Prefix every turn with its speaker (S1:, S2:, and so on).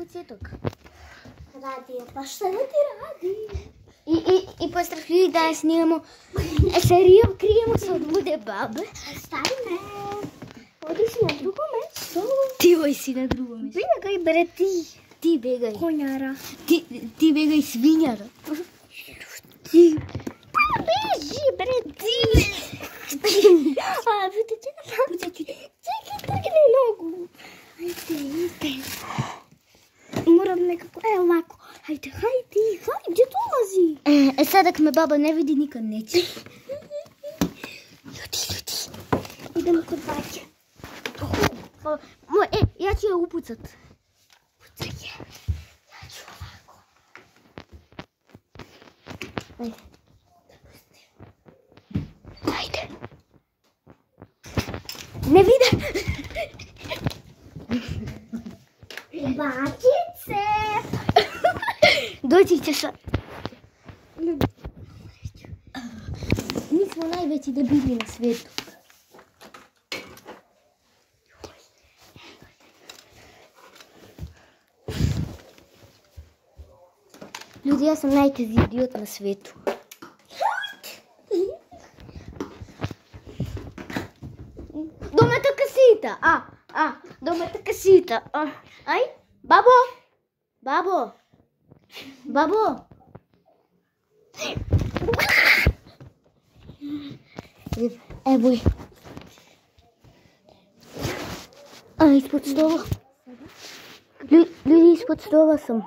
S1: kuci тук.
S2: Радио, па šta da ti radi?
S1: I postrahli da snimamo seriju Krijemo se od lude babe.
S2: Stavi me. Odi si na drugo mesto.
S1: Ti oj si na drugom mjestu.
S2: Begaj bre ti.
S1: Ti begaj.
S2: Konjara.
S1: Ti begaj svinjara.
S2: Ti. Pa beži bre ti. A vidite na papu. Čekaj, trgni nogu. Ajde. Moram nekako, ovako. Hajde, gdje dolazi?
S1: Sad ako me baba ne vidi, nikad neće.
S2: Ljudi. Idemo kod baće.
S1: Ja ću je upucat.
S2: Pucaj je. Ja ću ovako. Ajde.
S1: Ne vide.
S2: Bačice.
S1: Doći će sad. Mi smo najveći debili na svijetu. Ljudi, ja sam najteži idiot na svijetu. Doma ta kasita. Doma ta kasita. Aj, babo. Evo je. Ispod stola. Ljudi, ispod stola sam.